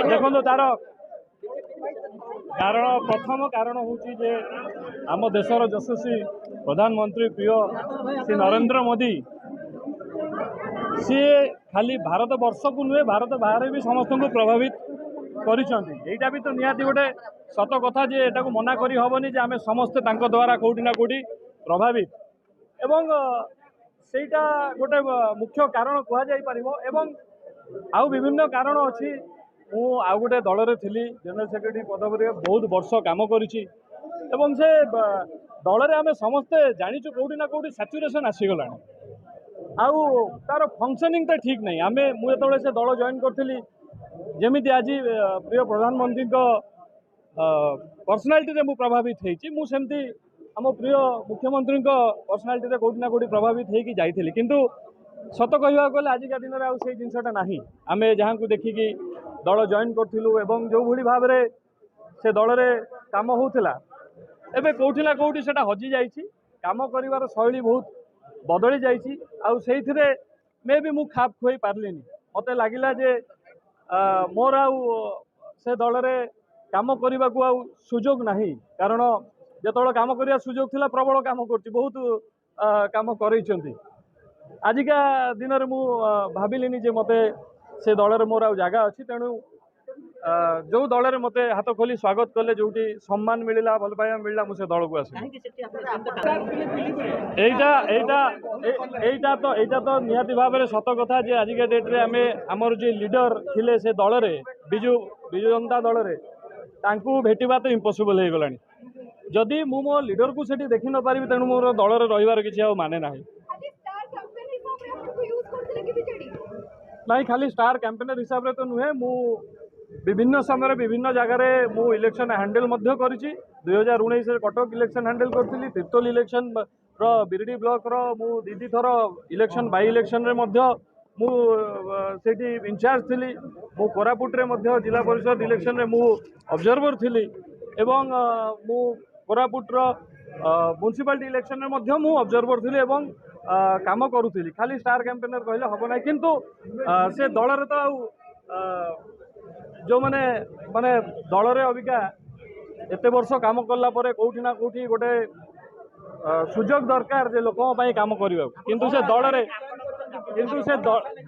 देखो तार कारण प्रथम कारण हूँ जे आम देशर यशस्वी प्रधानमंत्री प्रिय श्री नरेंद्र मोदी सी खाली भारत वर्ष को नुहे भारत बाहर भी समस्त को प्रभावित करा भी तो निहाती गोटे सत कथा जे एटा को मना करी हबनी जे आमे समस्ते तांको द्वारा कोठी ना कोठी प्रभावित एवं सेटा गोटे मुख्य कारण कह जाई परिबो एवं आउ विभिन्न कारण अछि। मु आउ गोटे दल रे थिली जनरल सेक्रेटरी पदवी बहुत वर्ष काम करिछि एवं से दल रे आमे समस्ते जानिछु कोठी ना कोठी सैचुरेशन आसी गलानी आउ तार फंक्शनिंग तो ठीक नहीं आमे मु जेतबेले से दल जॉइन करथिली जेमिति आज प्रिय प्रधानमंत्री पर्सनालिटी रे मु प्रभावित होइछि मु सेमती आम प्रिय मुख्यमंत्री पर्सनालिटी रे कोठी ना कोठी प्रभावित होइकि जाइथिली किंतु सत कहवा गले आजिका दिन में आउ से जिनसटा नहीं आमे जहाँ को देखिकी दल जॉइन करथिलु एवं जो भली भाव रे से दल रे काम होउथिला एबे कोठी ना कोठी सेटा हजि जाइछि काम करिवार शैली बहुत बदली जाइछि आउ सेइथिरे मे भी मु खाप खोई पारलिनी मते लागिला जे मोर आउ से दल रे काम करने को आउ सुजोग नहीं कारण जो काम करने सुजोग थिला प्रबल काम करछि बहुत काम करैछंती आजिका दिन में मु भाविलिनी जे मते से दल रे मोर आउ जगह अच्छी तेणु जो दल रे मते हाथ खोली स्वागत कले जोटी सम्मान मिलला भल पाइबा मिलला मु से दल को आसी एटा तो निहाती भाव में सत कथा जे आजिका डेट रे आमे हमर जे लीडर थिले से दल रे बिजु जनता दल रे तांकू भेटिबा तो इम्पॉसिबल हो गलानी जदि मु मो लीडर को सेठी देखि न पारिबी तेणु मोर दल रे रहिबार किछि आ माने नाही नहीं खाली स्टार कैंपेनर हिसाब रे तो नुहे मु विभिन्न समय विभिन्न जगार मु इलेक्शन हैंडल मध्य करिछि 2019 कटक इलेक्शन हैंडल करथिली तिर्तोल इलेक्शन रो बिरडी ब्लॉक रो मु दीदी थरो इलेक्शन बाई इलेक्शन रे मध्य मु सेठी इंचार्ज थिली मु कोरापुट रे मध्य जिला परिषद इलेक्शन रे मु ऑब्जर्वर थिली एवं मु कोरापुट रो म्युनिसिपालिटी इलेक्शन रे मध्य मु ऑब्जर्वर थिली एवं काम करूली खाली स्टार कैंपेनर कहले हम ना किंतु से दल रे तो जो माने माने दल रे अबिका एते वर्ष काम करला परे कोठी ना कोठी गोटे सुजोग दरकार जे लोक काम करबा किंतु से दल रे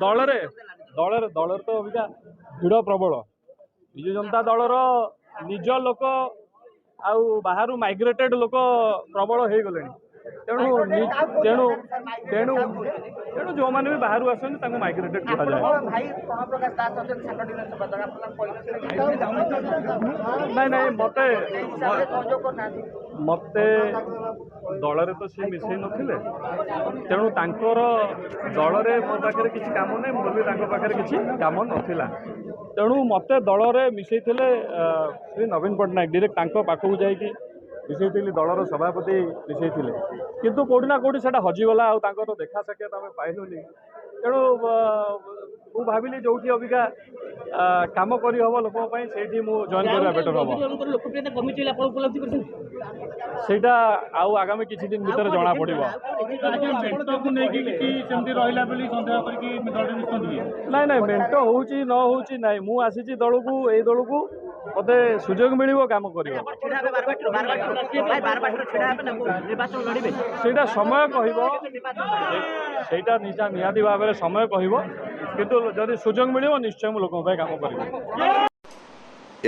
दल रे तो अबिका भिड़ प्रबल बिजु जनता दल रो निज लोक आउ बाहर माइग्रेटेड लोक प्रबल हो गले तेणु तेणु तेणु तेणु जो मैंने भी बाहर आसते माइग्रेटेड कहा नहीं मते मते दल रे तो सी मिसई नथिले तेणु तांकर दल रे मो पाखे किसी काम नहीं मोर भी पाखे किसी काम नथिला तेणु मते दल रे मिसई थिले श्री नवीन पट्टनायक डायरेक्ट तांको पाखु जाइकी मिसई दलर सभापति मिसई किंतु कोठी ना कोठी सेटा हजिगला आउ तांकर देखा साक्षात आम पाइलुनी तेणु मु भाविली जो अबिका काम करी हम लोक से जॉइन करवा बेटर हम सेटा आउ आगामी किछि दिन भीतर जना पड़िबो नहीं नहीं मेंट होउची न होउची नहीं मु आसीची दल को ए दल को मते सुजोग मिलिबो काम करिबो सेटा समय कहिबो सेटा निहाती भाव में समय कहिबो किंतु जदि सुजोग मिलिबो निश्चय मु लोकन काम करिबो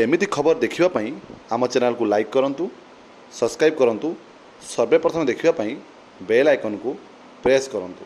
एमिति खबर देखिबा पई आम चैनल को लाइक करंतु सब्सक्राइब करंतु सर्वप्रथम देखिबा पई बेल आइकन को प्रेस करंतु।